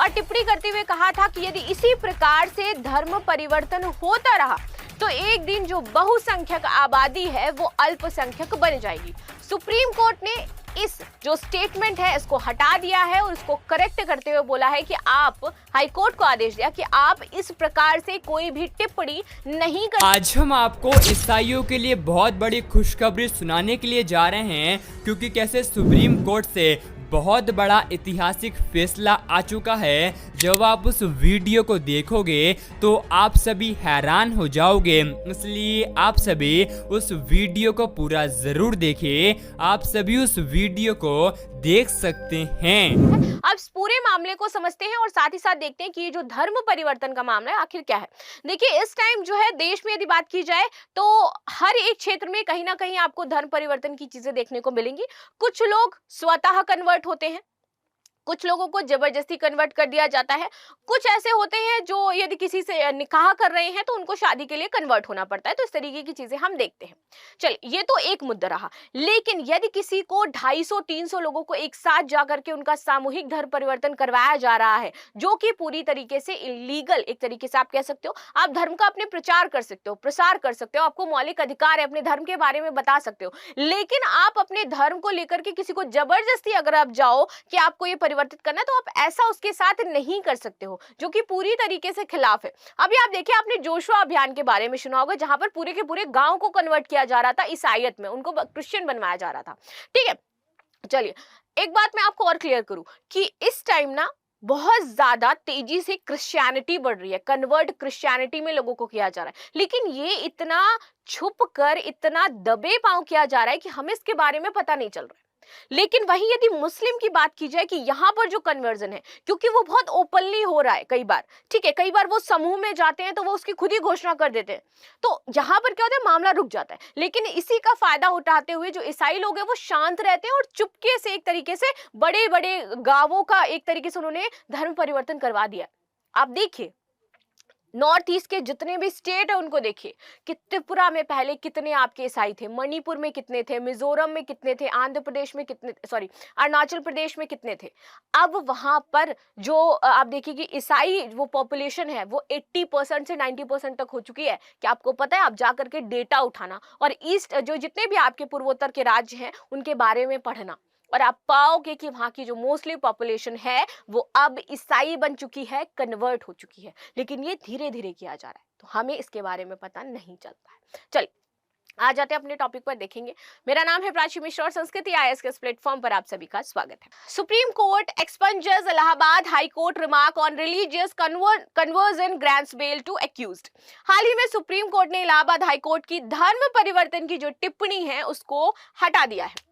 और टिप्पणी करते हुए कहा था कि यदि इसी प्रकार से धर्म परिवर्तन होता रहा तो एक दिन जो बहुसंख्यक आबादी है वो अल्पसंख्यक बन जाएगी। सुप्रीम कोर्ट ने इस जो स्टेटमेंट है इसको हटा दिया है और इसको करेक्ट करते हुए बोला है कि आप हाई कोर्ट को आदेश दिया कि आप इस प्रकार से कोई भी टिप्पणी नहीं कर। आज हम आपको ईसाइयों के लिए बहुत बड़ी खुशखबरी सुनाने के लिए जा रहे हैं, क्योंकि कैसे सुप्रीम कोर्ट से बहुत बड़ा ऐतिहासिक फैसला आ चुका है। जब आप उस वीडियो को देखोगे तो आप सभी हैरान हो जाओगे, इसलिए आप सभी उस वीडियो को पूरा जरूर देखें। आप सभी उस वीडियो को देख सकते हैं। अब इस पूरे मामले को समझते हैं और साथ ही साथ देखते हैं कि ये जो धर्म परिवर्तन का मामला है आखिर क्या है। देखिए, इस टाइम जो है देश में यदि बात की जाए तो हर एक क्षेत्र में कहीं ना कहीं आपको धर्म परिवर्तन की चीजें देखने को मिलेंगी। कुछ लोग स्वतः कन्वर्ट होते हैं, कुछ लोगों को जबरदस्ती कन्वर्ट कर दिया जाता है, कुछ ऐसे होते हैं जो यदि किसी से निकाह कर रहे हैं तो उनको शादी के लिए कन्वर्ट होना पड़ता है। तो इस तरीके की चीजें हम देखते हैं। चलिए, ये तो एक मुद्दा रहा। लेकिन यदि किसी को 250-300 लोगों को एक साथ जाकर के उनका सामूहिक धर्म परिवर्तन करवाया जा रहा है, जो कि पूरी तरीके से इलीगल, एक तरीके से आप कह सकते हो, आप धर्म का अपने प्रचार कर सकते हो, प्रसार कर सकते हो, आपको मौलिक अधिकार है, अपने धर्म के बारे में बता सकते हो, लेकिन आप अपने धर्म को लेकर के किसी को जबरदस्ती अगर आप जाओ कि आपको ये परिवर्तित करना, तो आप ऐसा उसके साथ नहीं कर सकते हो, जो कि पूरी तरीके से खिलाफ है। अभी आप देखिए, आपने जोशुआ अभियान के बारे में सुना होगा, जहां पर पूरे के पूरे गांव को कन्वर्ट किया जा रहा था ईसाईयत में, उनको क्रिश्चियन बनवाया जा रहा था। ठीक है, चलिए एक बात मैं आपको और क्लियर करूं कि इस टाइम ना बहुत ज्यादा तेजी से क्रिश्चियनिटी बढ़ रही है, कन्वर्ट क्रिश्चियनिटी में लोगों को किया जा रहा है, लेकिन ये इतना छुप कर, इतना दबे पांव किया जा रहा है कि हमें इसके बारे में पता नहीं चल रहा है। लेकिन वहीं यदि मुस्लिम की बात की जाए कि यहाँ पर जो कन्वर्जन है, क्योंकि वो बहुत ओपनली हो रहा है कई बार, ठीक है, कई बार वो समूह में जाते हैं तो वो उसकी खुद ही घोषणा कर देते हैं, तो यहाँ पर क्या होता है, मामला रुक जाता है। लेकिन इसी का फायदा उठाते हुए जो ईसाई लोग हैं वो शांत रहते हैं और चुपके से एक तरीके से बड़े बड़े गांवों का एक तरीके से उन्होंने धर्म परिवर्तन करवा दिया। आप देखिए, नॉर्थ ईस्ट के जितने भी स्टेट है उनको देखिए कि त्रिपुरा में पहले कितने आपके ईसाई थे, मणिपुर में कितने थे, मिजोरम में कितने थे, आंध्र प्रदेश में कितने, सॉरी अरुणाचल प्रदेश में कितने थे। अब वहां पर जो आप देखिए कि ईसाई वो पॉपुलेशन है वो 80% से 90% तक हो चुकी है। क्या आपको पता है? आप जाकर के डेटा उठाना और ईस्ट जो जितने भी आपके पूर्वोत्तर के राज्य हैं उनके बारे में पढ़ना, और आप पाओगे कि वहां की जो मोस्टली पॉपुलेशन है वो अब ईसाई बन चुकी है, कन्वर्ट हो चुकी है। लेकिन ये धीरे धीरे किया जा रहा है, तो हमें इसके बारे में पता नहीं चलता है। चलिए आ जाते हैं अपने टॉपिक पर, देखेंगे। मेरा नाम है प्राची मिश्रा और संस्कृति आईएएस के इस प्लेटफॉर्म पर आप सभी का स्वागत है। Supreme Court expunges Allahabad High Court remark on religious conversion grants bail to accused. हाल ही में सुप्रीम कोर्ट ने इलाहाबाद हाई कोर्ट की धर्म परिवर्तन की जो टिप्पणी है उसको हटा दिया है।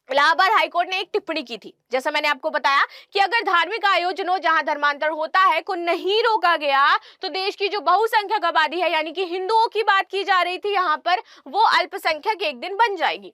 इलाहाबाद हाईकोर्ट ने एक टिप्पणी की थी, जैसा मैंने आपको बताया कि अगर धार्मिक आयोजनों जहां धर्मांतर होता है को नहीं रोका गया तो देश की जो बहुसंख्यक आबादी है, यानी कि हिंदुओं की बात की जा रही थी यहाँ पर, वो अल्पसंख्यक एक दिन बन जाएगी।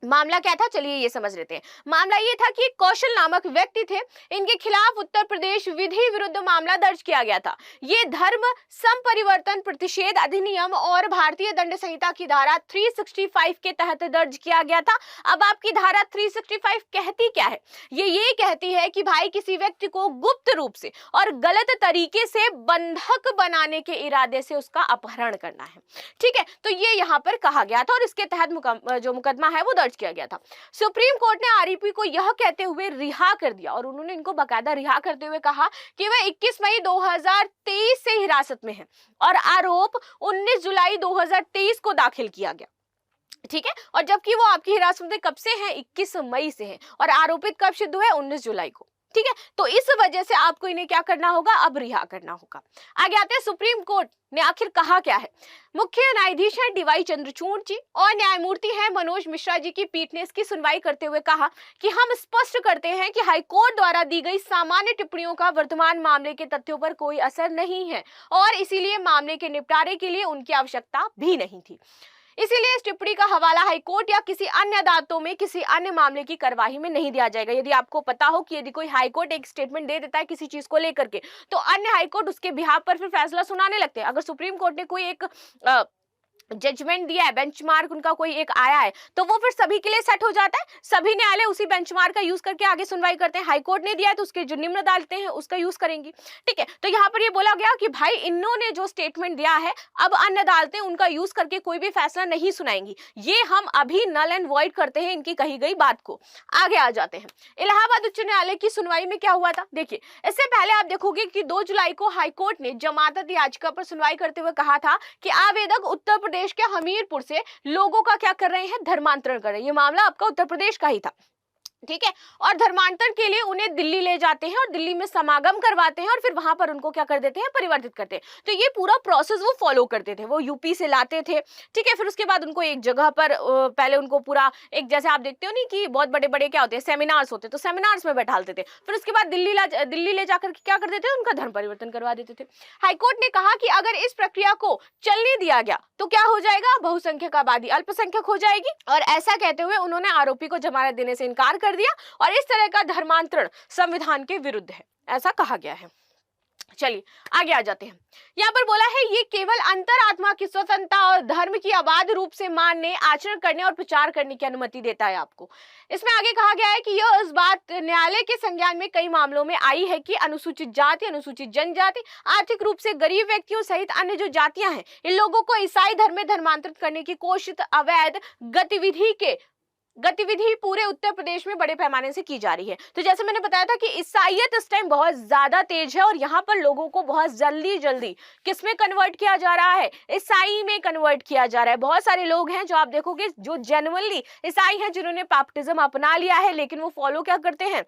मामला क्या था, चलिए ये समझ लेते हैं। मामला ये था कि कौशल नामक व्यक्ति थे, इनके खिलाफ उत्तर प्रदेश विधि विरुद्ध मामला दर्ज किया गया था। ये धर्म संपरिवर्तन प्रतिषेध अधिनियम और भारतीय दंड संहिता की धारा 365 के तहत दर्ज किया गया था। अब आपकी धारा 365 कहती क्या है? ये कहती है कि भाई किसी व्यक्ति को गुप्त रूप से और गलत तरीके से बंधक बनाने के इरादे से उसका अपहरण करना है। ठीक है, तो ये यहाँ पर कहा गया था और इसके तहत जो मुकदमा है वो किया गया था। सुप्रीम कोर्ट ने आरोपी को यह कहते हुए रिहा कर दिया, और उन्होंने इनको बाकायदा रिहा करते हुए कहा कि वह 21 मई 2023 से हिरासत में है और आरोप 19 जुलाई 2023 को दाखिल किया गया। ठीक है, और जबकि वो आपकी हिरासत में कब से है? 21 मई से है, और आरोपित कब सिद्ध हुए? 19 जुलाई को। ठीक है, तो इस वजह से आपको इन्हें क्या करना होगा? अब रिहा करना होगा। आगे आते हैं, सुप्रीम कोर्ट ने आखिर कहा क्या है। मुख्य न्यायाधीश है डीवाई चंद्रचूड़ जी और न्यायमूर्ति है मनोज मिश्रा जी की पीठ ने इसकी सुनवाई करते हुए कहा कि हम स्पष्ट करते हैं कि हाईकोर्ट द्वारा दी गई सामान्य टिप्पणियों का वर्तमान मामले के तथ्यों पर कोई असर नहीं है और इसीलिए मामले के निपटारे के लिए उनकी आवश्यकता भी नहीं थी। इसीलिए इस टिप्पणी का हवाला हाईकोर्ट या किसी अन्य अदालतों में किसी अन्य मामले की कार्यवाही में नहीं दिया जाएगा। यदि आपको पता हो कि यदि कोई हाईकोर्ट एक स्टेटमेंट दे देता है किसी चीज को लेकर के, तो अन्य हाईकोर्ट उसके बिहाफ पर फिर फैसला सुनाने लगते हैं। अगर सुप्रीम कोर्ट ने कोई एक जजमेंट दिया है, बेंचमार्क उनका कोई एक आया है, तो वो फिर सभी के लिए सेट हो जाता है। सभी न्यायालय उसी बेंचमार्क का यूज करके आगे सुनवाई करते हैं। हाई कोर्ट ने दिया है तो उसके जो निम्न अदालतें हैं उसका यूज करेंगी। ठीक है, तो यहाँ पर ये बोला गया कि भाई इन्होंने जो स्टेटमेंट दिया है, अब अन्य अदालतें उनका यूज करके कोई भी फैसला नहीं सुनाएंगी। ये हम अभी नल एंड वॉइड करते हैं इनकी कही गई बात को। आगे आ जाते हैं, इलाहाबाद उच्च न्यायालय की सुनवाई में क्या हुआ था। देखिए, इससे पहले आप देखोगे कि 2 जुलाई को हाईकोर्ट ने जमानत याचिका पर सुनवाई करते हुए कहा था कि आवेदक उत्तर प्रदेश के हमीरपुर से लोगों का क्या कर रहे हैं, धर्मांतरण कर रहे हैं। ये मामला आपका उत्तर प्रदेश का ही था। ठीक है, और धर्मांतरण के लिए उन्हें दिल्ली ले जाते हैं और दिल्ली में समागम करवाते हैं और फिर वहां पर उनको क्या कर देते हैं, परिवर्तित करते हैं। तो ये पूरा प्रोसेस वो फॉलो करते थे। वो यूपी से लाते थे, ठीक है, फिर उसके बाद उनको एक जगह पर पहले उनको पूरा एक, जैसे आप देखते हो नहीं कि बहुत बड़े बड़े क्या होते हैं, सेमिनार्स होते हैं, तो सेमिनार्स में बैठालते थे। फिर उसके बाद दिल्ली ले जाकर क्या कर देते थे, उनका धर्म परिवर्तन करवा देते थे। हाईकोर्ट ने कहा कि अगर इस प्रक्रिया को चलने दिया गया तो क्या हो जाएगा, बहुसंख्यक आबादी अल्पसंख्यक हो जाएगी। और ऐसा कहते हुए उन्होंने आरोपी को जमानत देने से इनकार कर दिया और इस तरह का धर्मांतरण संविधान के विरुद्ध है, ऐसा कहा गया है। चलिए आगे आ जाते हैं। यहाँ पर बोला है ये केवल अंतरात्मा की स्वतंत्रता और धर्म की अबाध रूप से मानने, आचरण करने और प्रचार करने की अनुमति देता है आपको। इसमें आगे कहा गया है कि यह इस बात न्यायालय के संज्ञान में कई मामलों में आई है कि अनुसूचित जाति, अनुसूचित जनजाति, आर्थिक रूप से गरीब व्यक्तियों सहित अन्य जो जातियां हैं, इन लोगों को ईसाई धर्म में धर्मांतरित करने की कोशिश अवैध गतिविधि पूरे उत्तर प्रदेश में बड़े पैमाने से की जा रही है। तो जैसे मैंने बताया था कि ईसाईयत इस टाइम बहुत ज्यादा तेज है और यहाँ पर लोगों को बहुत जल्दी किस में कन्वर्ट किया जा रहा है, ईसाई में कन्वर्ट किया जा रहा है। बहुत सारे लोग हैं जो आप देखोगे जो जेन्युइनली ईसाई हैं, जिन्होंने बैप्टिज्म अपना लिया है, लेकिन वो फॉलो क्या करते हैं,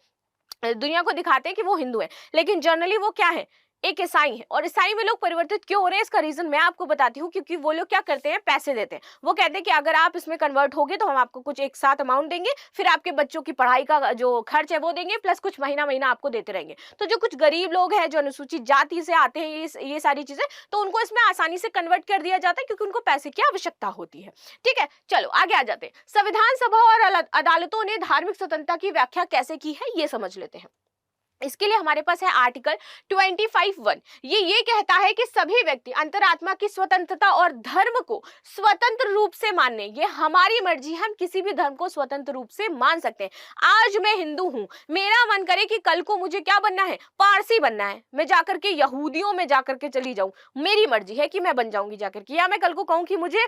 दुनिया को दिखाते हैं कि वो हिंदू है, लेकिन जनरली वो क्या है, एक ईसाई है। और ईसाई में लोग परिवर्तित क्यों हो रहे हैं, इसका रीजन मैं आपको बताती हूँ। क्योंकि वो लोग क्या करते हैं, पैसे देते हैं। वो कहते हैं कि अगर आप इसमें कन्वर्ट होगे तो हम आपको कुछ एक साथ अमाउंट देंगे, फिर आपके बच्चों की पढ़ाई का जो खर्च है वो देंगे, प्लस कुछ महीना आपको देते रहेंगे। तो जो कुछ गरीब लोग हैं, जो अनुसूचित जाति से आते हैं, ये सारी चीजें, तो उनको इसमें आसानी से कन्वर्ट कर दिया जाता है क्योंकि उनको पैसे की आवश्यकता होती है। ठीक है, चलो आगे आ जाते हैं। संविधान सभा और अदालतों ने धार्मिक स्वतंत्रता की व्याख्या कैसे की है, ये समझ लेते हैं। इसके लिए हमारे पास है आर्टिकल 25(1). ये कहता है कि सभी व्यक्ति अंतरात्मा की स्वतंत्रता और धर्म को स्वतंत्र रूप से मानने, ये हमारी मर्जी है, हम किसी भी धर्म को स्वतंत्र रूप से मान सकते हैं। आज मैं हिंदू हूं, मेरा मन करे कि कल को मुझे क्या बनना है, पारसी बनना है, मैं जाकर के यहूदियों में जाकर के चली जाऊं, मेरी मर्जी है कि मैं बन जाऊंगी जाकर के। या मैं कल को कहूं कि मुझे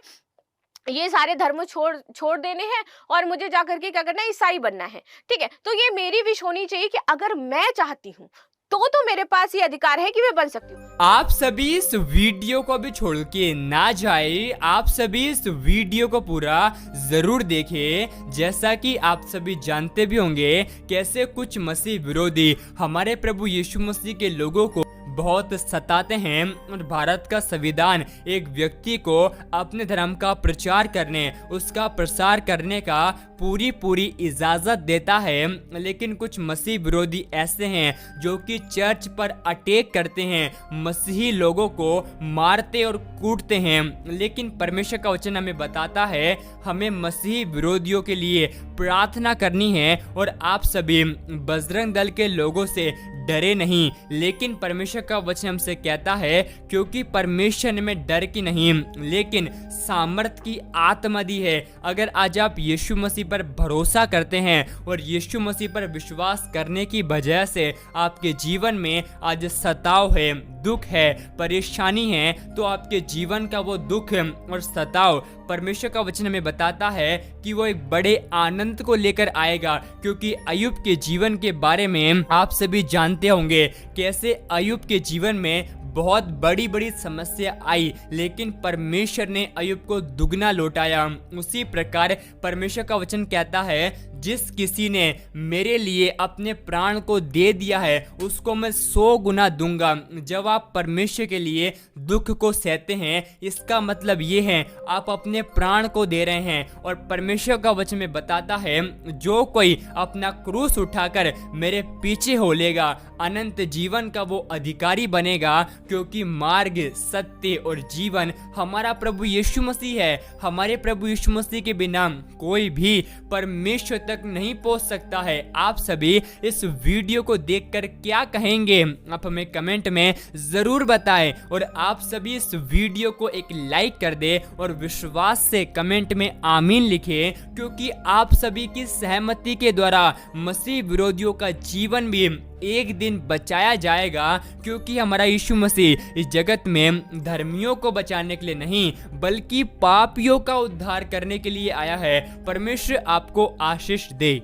ये सारे धर्म छोड़ देने हैं और मुझे जाकर के क्या करना है, ईसाई बनना है। ठीक है, तो ये मेरी विश होनी चाहिए कि अगर मैं चाहती हूँ तो मेरे पास ये अधिकार है कि मैं बन सकती हूँ। आप सभी इस वीडियो को भी छोड़ के ना जाए, आप सभी इस वीडियो को पूरा जरूर देखें। जैसा कि आप सभी जानते भी होंगे कैसे कुछ मसीह विरोधी हमारे प्रभु यीशु मसीह के लोगों को बहुत सताते हैं और भारत का संविधान एक व्यक्ति को अपने धर्म का प्रचार करने, उसका प्रसार करने का पूरी इजाजत देता है। लेकिन कुछ मसीह विरोधी ऐसे हैं जो कि चर्च पर अटैक करते हैं, मसीही लोगों को मारते और कूटते हैं। लेकिन परमेश्वर का वचन हमें बताता है हमें मसीही विरोधियों के लिए प्रार्थना करनी है। और आप सभी बजरंग दल के लोगों से डरे नहीं, लेकिन परमेश्वर का वचन हमसे कहता है क्योंकि परमेश्वर में डर की नहीं लेकिन सामर्थ की आत्मा दी है। अगर आज आप यीशु मसीह पर भरोसा करते हैं और यीशु मसीह पर विश्वास करने की वजह से आपके जीवन में आज सताव है, दुख है, परेशानी है, तो आपके जीवन का वो दुख और सताव परमेश्वर का वचन हमें बताता है कि वो एक बड़े आनंद को लेकर आएगा। क्योंकि अय्यूब के जीवन के बारे में आप सभी जानते होंगे कैसे अय्यूब के जीवन में बहुत बड़ी समस्या आई, लेकिन परमेश्वर ने अय्यूब को दुगना लौटाया। उसी प्रकार परमेश्वर का वचन कहता है जिस किसी ने मेरे लिए अपने प्राण को दे दिया है उसको मैं 100 गुना दूंगा। जब आप परमेश्वर के लिए दुख को सहते हैं, इसका मतलब ये है आप अपने प्राण को दे रहे हैं। और परमेश्वर का वचन में बताता है जो कोई अपना क्रूस उठाकर मेरे पीछे हो लेगा अनंत जीवन का वो अधिकारी बनेगा। क्योंकि मार्ग, सत्य और जीवन हमारा प्रभु यीशु मसीह है। हमारे प्रभु यीशु मसीह के बिना कोई भी परमेश्वर तक तक नहीं पहुंच सकता है। आप सभी इस वीडियो को देखकर क्या कहेंगे आप हमें कमेंट में जरूर बताएं और आप सभी इस वीडियो को एक लाइक कर दे और विश्वास से कमेंट में आमीन लिखें, क्योंकि आप सभी की सहमति के द्वारा मसीह विरोधियों का जीवन भी एक दिन बचाया जाएगा, क्योंकि हमारा यीशु मसीह इस जगत में धर्मियों को बचाने के लिए नहीं बल्कि पापियों का उद्धार करने के लिए आया है। परमेश्वर आपको आशीष दे।